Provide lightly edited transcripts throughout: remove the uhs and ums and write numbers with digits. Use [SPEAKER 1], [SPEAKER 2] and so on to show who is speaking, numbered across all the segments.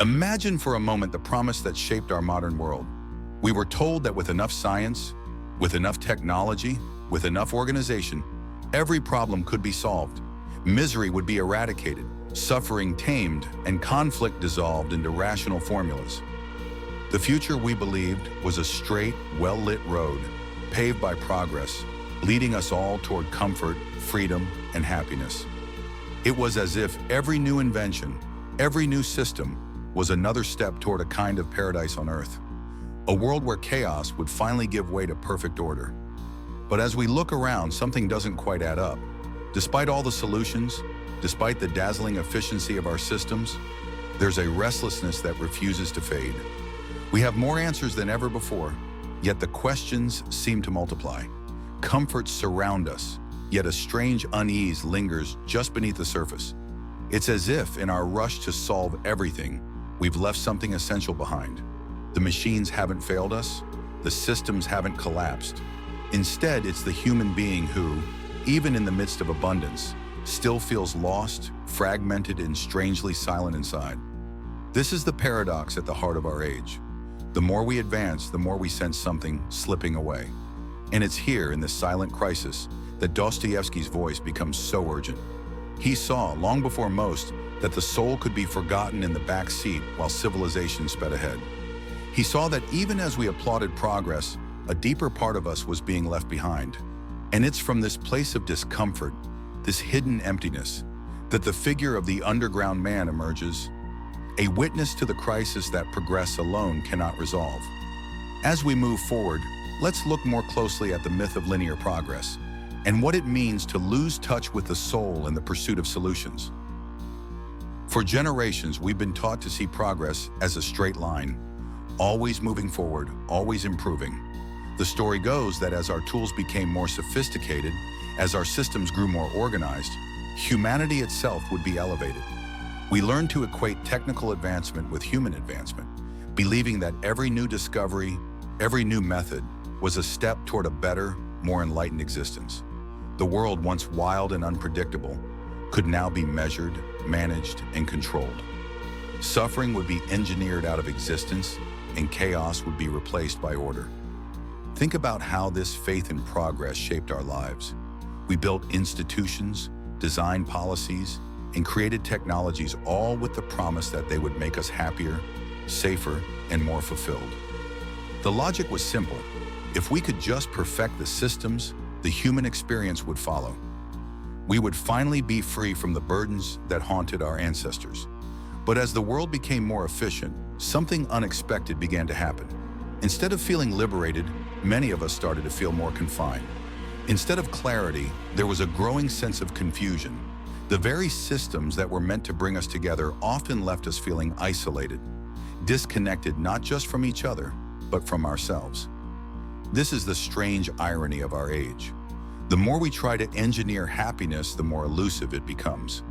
[SPEAKER 1] Imagine for a moment the promise that shaped our modern world. We were told that with enough science, with enough technology, with enough organization, every problem could be solved. Misery would be eradicated, suffering tamed, and conflict dissolved into rational formulas. The future we believed was a straight, well-lit road, paved by progress, leading us all toward comfort, freedom, and happiness. It was as if every new invention, every new system, was another step toward a kind of paradise on Earth. A world where chaos would finally give way to perfect order. But as we look around, something doesn't quite add up. Despite all the solutions, despite the dazzling efficiency of our systems, there's a restlessness that refuses to fade. We have more answers than ever before, yet the questions seem to multiply. Comforts surround us, yet a strange unease lingers just beneath the surface. It's as if, in our rush to solve everything, we've left something essential behind. The machines haven't failed us, the systems haven't collapsed. Instead, it's the human being who, even in the midst of abundance, still feels lost, fragmented, and strangely silent inside. This is the paradox at the heart of our age. The more we advance, the more we sense something slipping away. And it's here, in this silent crisis, that Dostoevsky's voice becomes so urgent. He saw, long before most, that the soul could be forgotten in the back seat while civilization sped ahead. He saw that even as we applauded progress, a deeper part of us was being left behind. And it's from this place of discomfort, this hidden emptiness, that the figure of the underground man emerges, a witness to the crisis that progress alone cannot resolve. As we move forward, let's look more closely at the myth of linear progress and what it means to lose touch with the soul in the pursuit of solutions. For generations, we've been taught to see progress as a straight line, always moving forward, always improving. The story goes that as our tools became more sophisticated, as our systems grew more organized, humanity itself would be elevated. We learned to equate technical advancement with human advancement, believing that every new discovery, every new method, was a step toward a better, more enlightened existence. The world, once wild and unpredictable, could now be measured, managed, and controlled. Suffering would be engineered out of existence, and chaos would be replaced by order. Think about how this faith in progress shaped our lives. We built institutions, designed policies, and created technologies, all with the promise that they would make us happier, safer, and more fulfilled. The logic was simple. If we could just perfect the systems, the human experience would follow. We would finally be free from the burdens that haunted our ancestors. But as the world became more efficient, something unexpected began to happen. Instead of feeling liberated, many of us started to feel more confined. Instead of clarity, there was a growing sense of confusion. The very systems that were meant to bring us together often left us feeling isolated, disconnected not just from each other, but from ourselves. This is the strange irony of our age. The more we try to engineer happiness, the more elusive it becomes.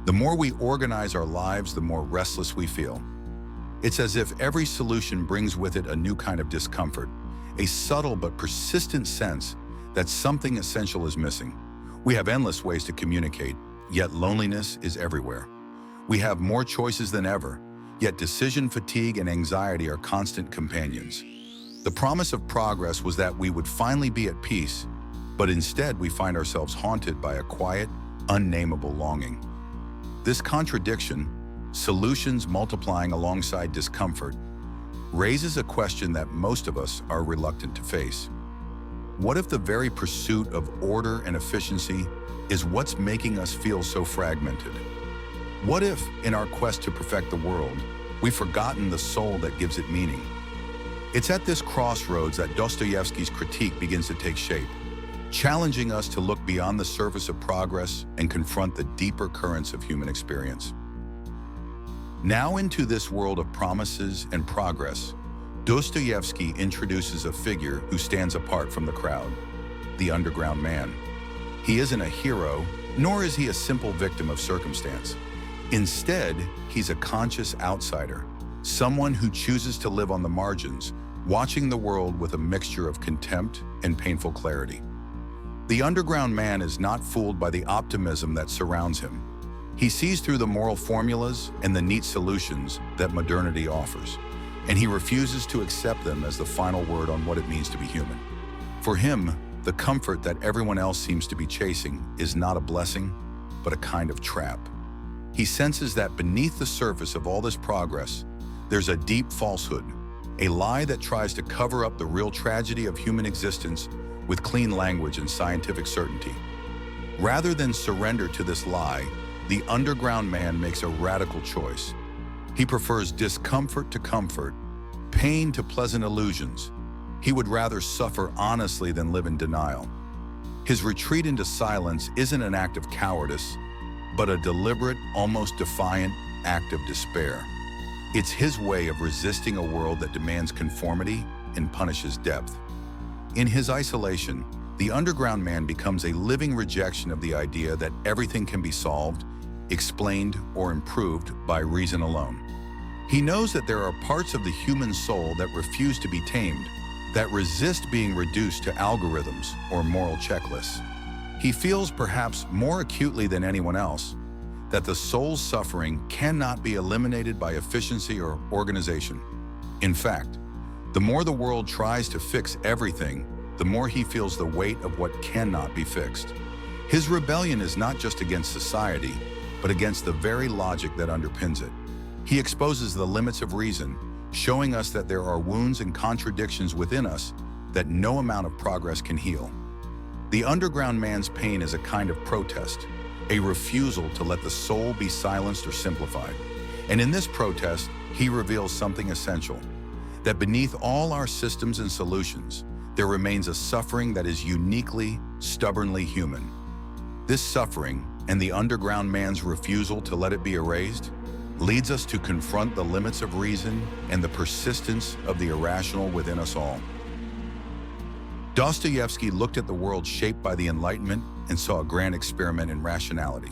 [SPEAKER 1] The more we organize our lives, the more restless we feel. It's as if every solution brings with it a new kind of discomfort, a subtle but persistent sense that something essential is missing. We have endless ways to communicate, yet loneliness is everywhere. We have more choices than ever, yet decision fatigue and anxiety are constant companions. The promise of progress was that we would finally be at peace, but instead we find ourselves haunted by a quiet, unnameable longing. This contradiction, solutions multiplying alongside discomfort, raises a question that most of us are reluctant to face. What if the very pursuit of order and efficiency is what's making us feel so fragmented? What if, in our quest to perfect the world, we've forgotten the soul that gives it meaning? It's at this crossroads that Dostoevsky's critique begins to take shape, challenging us to look beyond the surface of progress and confront the deeper currents of human experience. Now into this world of promises and progress, Dostoevsky introduces a figure who stands apart from the crowd, the underground man. He isn't a hero, nor is he a simple victim of circumstance. Instead, he's a conscious outsider, someone who chooses to live on the margins, watching the world with a mixture of contempt and painful clarity. The underground man is not fooled by the optimism that surrounds him. He sees through the moral formulas and the neat solutions that modernity offers, and he refuses to accept them as the final word on what it means to be human. For him, the comfort that everyone else seems to be chasing is not a blessing, but a kind of trap. He senses that beneath the surface of all this progress, there's a deep falsehood, a lie that tries to cover up the real tragedy of human existence with clean language and scientific certainty. Rather than surrender to this lie, the underground man makes a radical choice. He prefers discomfort to comfort, pain to pleasant illusions. He would rather suffer honestly than live in denial. His retreat into silence isn't an act of cowardice, but a deliberate, almost defiant act of despair. It's his way of resisting a world that demands conformity and punishes depth. In his isolation, the underground man becomes a living rejection of the idea that everything can be solved, explained, or improved by reason alone. He knows that there are parts of the human soul that refuse to be tamed, that resist being reduced to algorithms or moral checklists. He feels, perhaps more acutely than anyone else, that the soul's suffering cannot be eliminated by efficiency or organization. In fact, the more the world tries to fix everything, the more he feels the weight of what cannot be fixed. His rebellion is not just against society, but against the very logic that underpins it. He exposes the limits of reason, showing us that there are wounds and contradictions within us that no amount of progress can heal. The underground man's pain is a kind of protest, a refusal to let the soul be silenced or simplified. And in this protest, he reveals something essential, that beneath all our systems and solutions, there remains a suffering that is uniquely, stubbornly human. This suffering, and the underground man's refusal to let it be erased, leads us to confront the limits of reason and the persistence of the irrational within us all. Dostoevsky looked at the world shaped by the Enlightenment and saw a grand experiment in rationality.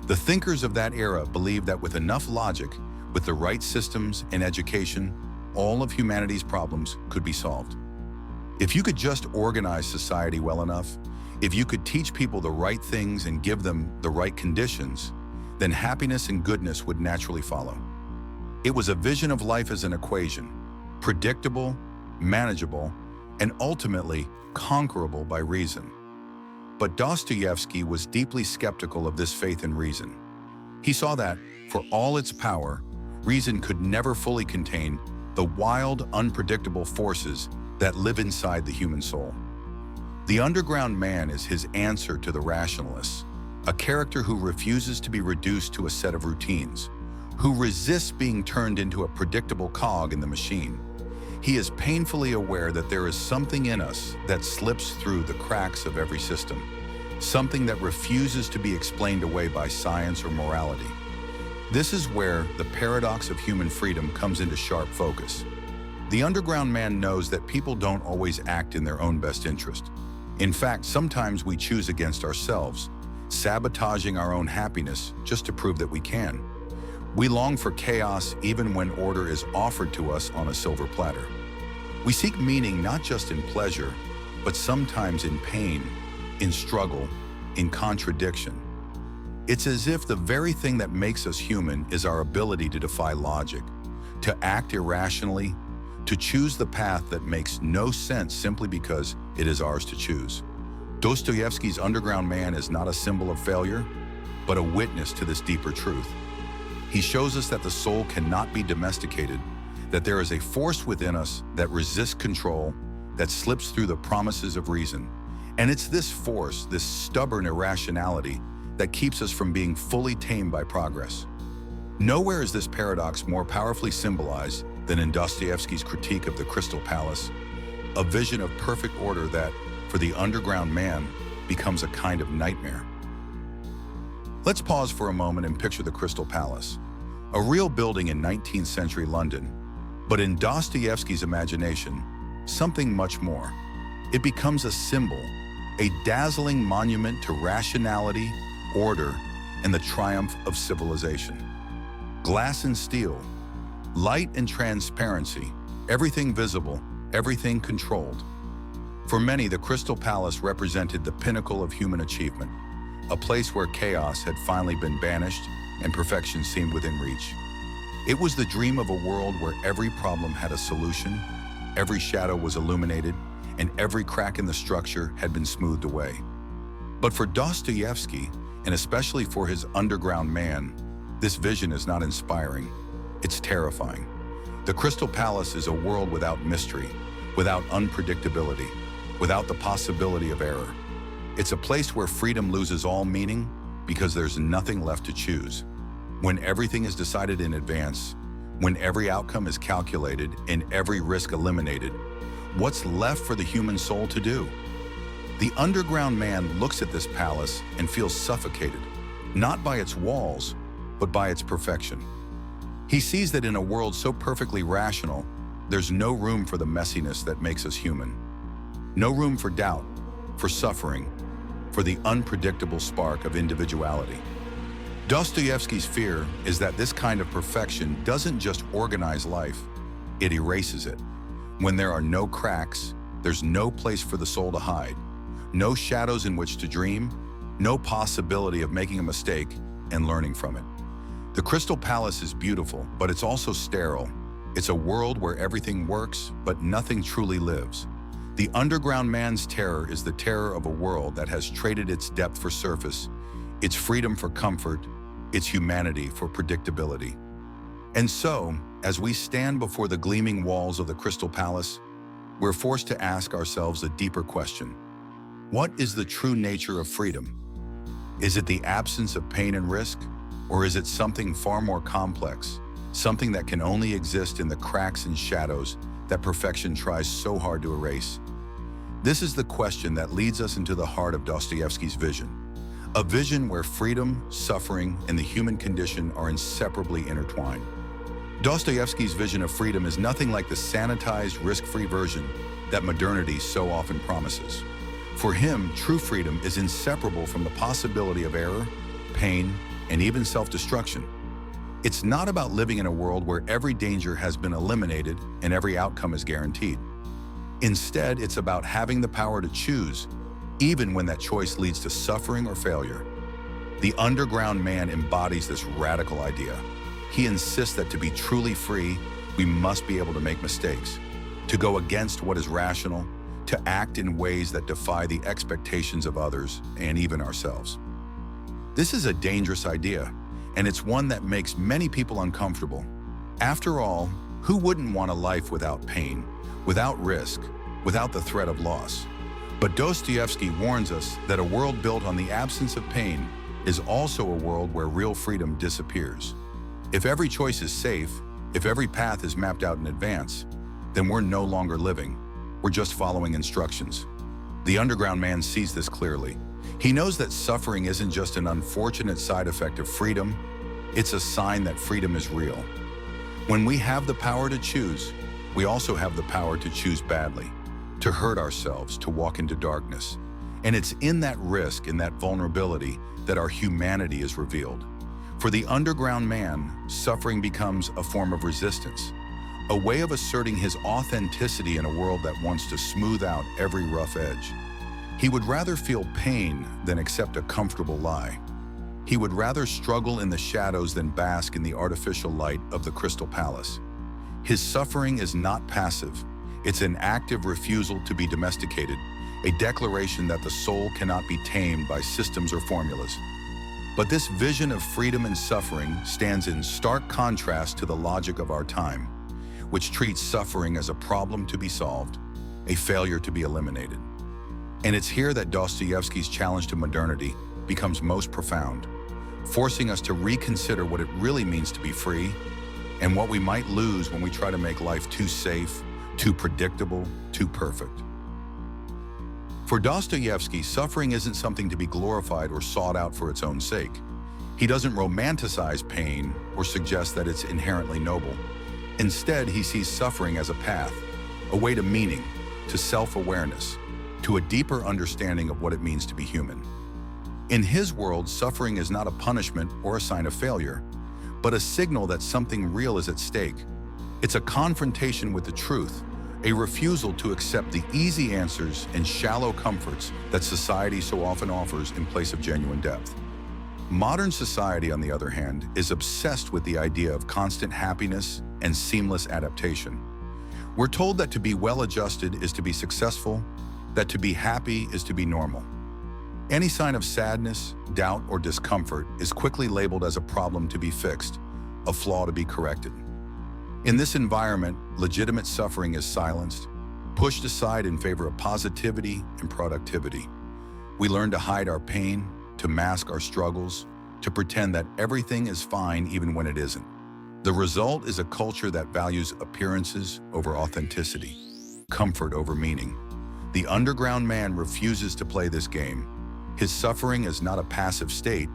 [SPEAKER 1] The thinkers of that era believed that with enough logic, with the right systems and education, all of humanity's problems could be solved. If you could just organize society well enough, if you could teach people the right things and give them the right conditions, then happiness and goodness would naturally follow. It was a vision of life as an equation, predictable, manageable, and ultimately conquerable by reason. But Dostoevsky was deeply skeptical of this faith in reason. He saw that, for all its power, reason could never fully contain the wild, unpredictable forces that live inside the human soul. The underground man is his answer to the rationalists, a character who refuses to be reduced to a set of routines, who resists being turned into a predictable cog in the machine. He is painfully aware that there is something in us that slips through the cracks of every system, something that refuses to be explained away by science or morality. This is where the paradox of human freedom comes into sharp focus. The underground man knows that people don't always act in their own best interest. In fact, sometimes we choose against ourselves, sabotaging our own happiness just to prove that we can. We long for chaos even when order is offered to us on a silver platter. We seek meaning not just in pleasure, but sometimes in pain, in struggle, in contradiction. It's as if the very thing that makes us human is our ability to defy logic, to act irrationally, to choose the path that makes no sense simply because it is ours to choose. Dostoevsky's underground man is not a symbol of failure, but a witness to this deeper truth. He shows us that the soul cannot be domesticated, that there is a force within us that resists control, that slips through the promises of reason. And it's this force, this stubborn irrationality, that keeps us from being fully tamed by progress. Nowhere is this paradox more powerfully symbolized than in Dostoevsky's critique of the Crystal Palace, a vision of perfect order that, for the underground man, becomes a kind of nightmare. Let's pause for a moment and picture the Crystal Palace, a real building in 19th century London, but in Dostoevsky's imagination, something much more. It becomes a symbol, a dazzling monument to rationality, order, and the triumph of civilization. Glass and steel, light and transparency, everything visible, everything controlled. For many, the Crystal Palace represented the pinnacle of human achievement. a place where chaos had finally been banished and perfection seemed within reach. It was the dream of a world where every problem had a solution, every shadow was illuminated, and every crack in the structure had been smoothed away. But for Dostoevsky, and especially for his underground man, this vision is not inspiring, it's terrifying. The Crystal Palace is a world without mystery, without unpredictability, without the possibility of error. It's a place where freedom loses all meaning because there's nothing left to choose. When everything is decided in advance, when every outcome is calculated and every risk eliminated, what's left for the human soul to do? The underground man looks at this palace and feels suffocated, not by its walls, but by its perfection. He sees that in a world so perfectly rational, there's no room for the messiness that makes us human. No room for doubt, for suffering, for the unpredictable spark of individuality. Dostoevsky's fear is that this kind of perfection doesn't just organize life, it erases it. When there are no cracks, there's no place for the soul to hide, no shadows in which to dream, no possibility of making a mistake and learning from it. The Crystal Palace is beautiful, but it's also sterile. It's a world where everything works, but nothing truly lives. The underground man's terror is the terror of a world that has traded its depth for surface, its freedom for comfort, its humanity for predictability. And so, as we stand before the gleaming walls of the Crystal Palace, we're forced to ask ourselves a deeper question. What is the true nature of freedom? Is it the absence of pain and risk? Or is it something far more complex, something that can only exist in the cracks and shadows that perfection tries so hard to erase? This is the question that leads us into the heart of Dostoevsky's vision. A vision where freedom, suffering, and the human condition are inseparably intertwined. Dostoevsky's vision of freedom is nothing like the sanitized, risk-free version that modernity so often promises. For him, true freedom is inseparable from the possibility of error, pain, and even self-destruction. It's not about living in a world where every danger has been eliminated and every outcome is guaranteed. Instead, it's about having the power to choose, even when that choice leads to suffering or failure. The underground man embodies this radical idea. He insists that to be truly free, we must be able to make mistakes, to go against what is rational, to act in ways that defy the expectations of others and even ourselves. This is a dangerous idea, and it's one that makes many people uncomfortable. After all, who wouldn't want a life without pain, without risk, without the threat of loss? But Dostoevsky warns us that a world built on the absence of pain is also a world where real freedom disappears. If every choice is safe, if every path is mapped out in advance, then we're no longer living. We're just following instructions. The underground man sees this clearly. He knows that suffering isn't just an unfortunate side effect of freedom, it's a sign that freedom is real. When we have the power to choose, we also have the power to choose badly, to hurt ourselves, to walk into darkness. And it's in that risk, in that vulnerability, that our humanity is revealed. For the underground man, suffering becomes a form of resistance, a way of asserting his authenticity in a world that wants to smooth out every rough edge. He would rather feel pain than accept a comfortable lie. He would rather struggle in the shadows than bask in the artificial light of the Crystal Palace. His suffering is not passive. It's an active refusal to be domesticated, a declaration that the soul cannot be tamed by systems or formulas. But this vision of freedom and suffering stands in stark contrast to the logic of our time, which treats suffering as a problem to be solved, a failure to be eliminated. And it's here that Dostoevsky's challenge to modernity becomes most profound, forcing us to reconsider what it really means to be free and what we might lose when we try to make life too safe, too predictable, too perfect. For Dostoevsky, suffering isn't something to be glorified or sought out for its own sake. He doesn't romanticize pain or suggest that it's inherently noble. Instead, he sees suffering as a path, a way to meaning, to self-awareness, to a deeper understanding of what it means to be human. In his world, suffering is not a punishment or a sign of failure, but a signal that something real is at stake. It's a confrontation with the truth, a refusal to accept the easy answers and shallow comforts that society so often offers in place of genuine depth. Modern society, on the other hand, is obsessed with the idea of constant happiness and seamless adaptation. We're told that to be well-adjusted is to be successful, that to be happy is to be normal. Any sign of sadness, doubt, or discomfort is quickly labeled as a problem to be fixed, a flaw to be corrected. In this environment, legitimate suffering is silenced, pushed aside in favor of positivity and productivity. We learn to hide our pain, to mask our struggles, to pretend that everything is fine even when it isn't. The result is a culture that values appearances over authenticity, comfort over meaning. The underground man refuses to play this game. His suffering is not a passive state,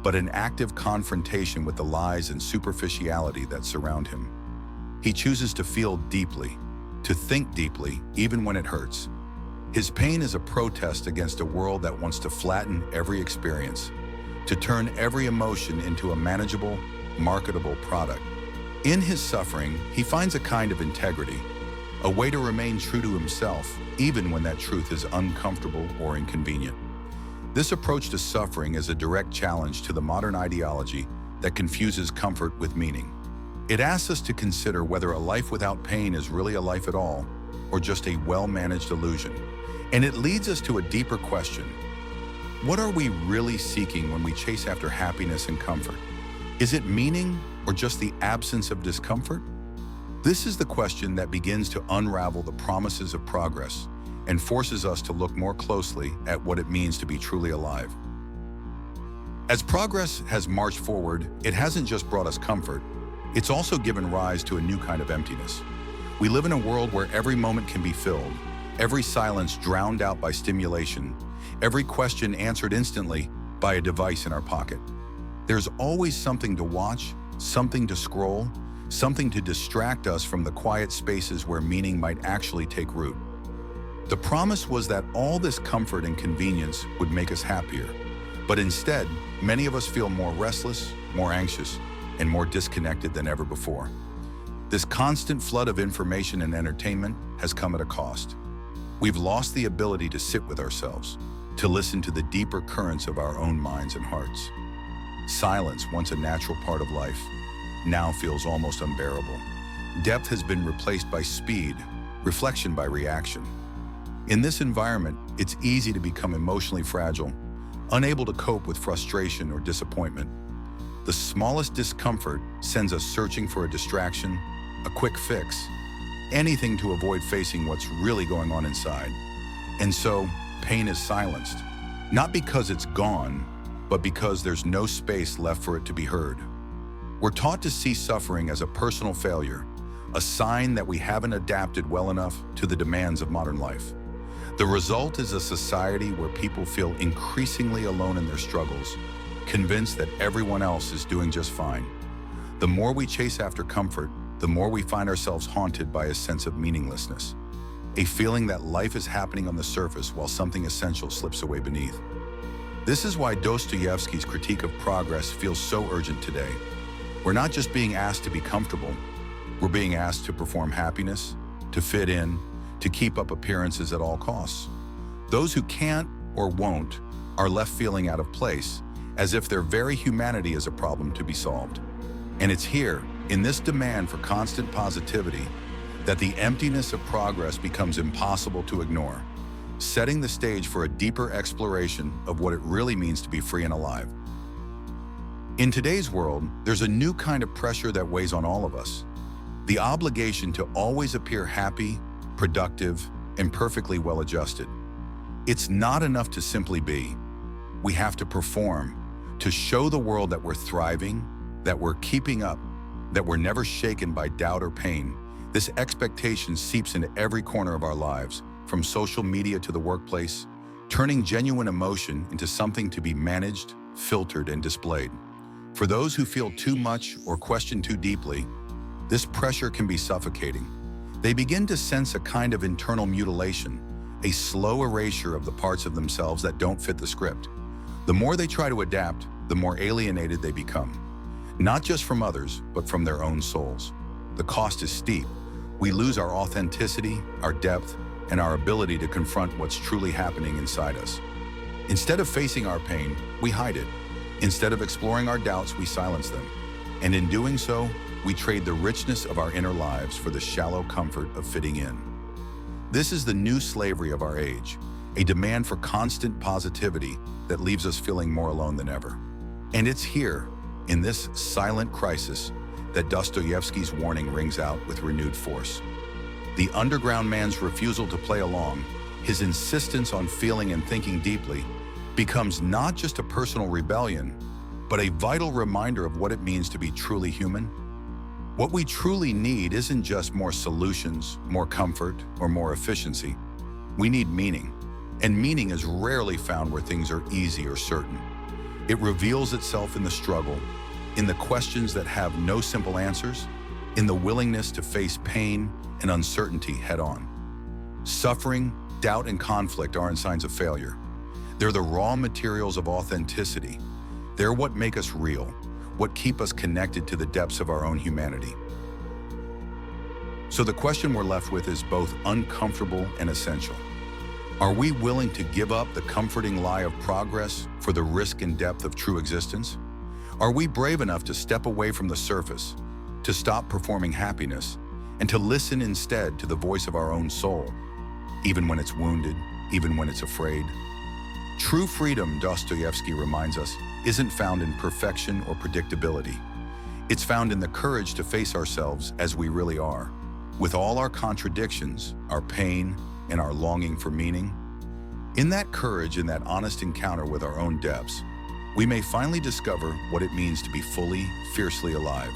[SPEAKER 1] but an active confrontation with the lies and superficiality that surround him. He chooses to feel deeply, to think deeply, even when it hurts. His pain is a protest against a world that wants to flatten every experience, to turn every emotion into a manageable, marketable product. In his suffering, he finds a kind of integrity, a way to remain true to himself, even when that truth is uncomfortable or inconvenient. This approach to suffering is a direct challenge to the modern ideology that confuses comfort with meaning. It asks us to consider whether a life without pain is really a life at all, or just a well-managed illusion. And it leads us to a deeper question. What are we really seeking when we chase after happiness and comfort? Is it meaning or just the absence of discomfort? This is the question that begins to unravel the promises of progress and forces us to look more closely at what it means to be truly alive. As progress has marched forward, it hasn't just brought us comfort, it's also given rise to a new kind of emptiness. We live in a world where every moment can be filled, every silence drowned out by stimulation, every question answered instantly by a device in our pocket. There's always something to watch, something to scroll, something to distract us from the quiet spaces where meaning might actually take root. The promise was that all this comfort and convenience would make us happier, but instead, many of us feel more restless, more anxious, and more disconnected than ever before. This constant flood of information and entertainment has come at a cost. We've lost the ability to sit with ourselves, to listen to the deeper currents of our own minds and hearts. Silence, once a natural part of life, now feels almost unbearable. Depth has been replaced by speed, reflection by reaction. In this environment, it's easy to become emotionally fragile, unable to cope with frustration or disappointment. The smallest discomfort sends us searching for a distraction, a quick fix, anything to avoid facing what's really going on inside. And so, pain is silenced, not because it's gone, but because there's no space left for it to be heard. We're taught to see suffering as a personal failure, a sign that we haven't adapted well enough to the demands of modern life. The result is a society where people feel increasingly alone in their struggles, convinced that everyone else is doing just fine. The more we chase after comfort, the more we find ourselves haunted by a sense of meaninglessness, a feeling that life is happening on the surface while something essential slips away beneath. This is why Dostoevsky's critique of progress feels so urgent today. We're not just being asked to be comfortable, we're being asked to perform happiness, to fit in, to keep up appearances at all costs. Those who can't or won't are left feeling out of place, as if their very humanity is a problem to be solved. And it's here, in this demand for constant positivity, that the emptiness of progress becomes impossible to ignore, setting the stage for a deeper exploration of what it really means to be free and alive. In today's world, there's a new kind of pressure that weighs on all of us. The obligation to always appear happy, productive, and perfectly well-adjusted. It's not enough to simply be. We have to perform, to show the world that we're thriving, that we're keeping up, that we're never shaken by doubt or pain. This expectation seeps into every corner of our lives, from social media to the workplace, turning genuine emotion into something to be managed, filtered, and displayed. For those who feel too much or question too deeply, this pressure can be suffocating. They begin to sense a kind of internal mutilation, a slow erasure of the parts of themselves that don't fit the script. The more they try to adapt, the more alienated they become, not just from others, but from their own souls. The cost is steep. We lose our authenticity, our depth, and our ability to confront what's truly happening inside us. Instead of facing our pain, we hide it. Instead of exploring our doubts, we silence them. And in doing so, we trade the richness of our inner lives for the shallow comfort of fitting in. This is the new slavery of our age, a demand for constant positivity that leaves us feeling more alone than ever. And it's here, in this silent crisis, that Dostoevsky's warning rings out with renewed force. The underground man's refusal to play along, his insistence on feeling and thinking deeply, becomes not just a personal rebellion, but a vital reminder of what it means to be truly human. What we truly need isn't just more solutions, more comfort, or more efficiency. We need meaning, and meaning is rarely found where things are easy or certain. It reveals itself in the struggle, in the questions that have no simple answers, in the willingness to face pain and uncertainty head-on. Suffering, doubt, and conflict aren't signs of failure. They're the raw materials of authenticity. They're what make us real, what keep us connected to the depths of our own humanity. So the question we're left with is both uncomfortable and essential. Are we willing to give up the comforting lie of progress for the risk and depth of true existence? Are we brave enough to step away from the surface, to stop performing happiness, and to listen instead to the voice of our own soul, even when it's wounded, even when it's afraid? True freedom, Dostoevsky reminds us, isn't found in perfection or predictability. It's found in the courage to face ourselves as we really are, with all our contradictions, our pain, and our longing for meaning. In that courage and that honest encounter with our own depths, we may finally discover what it means to be fully, fiercely alive.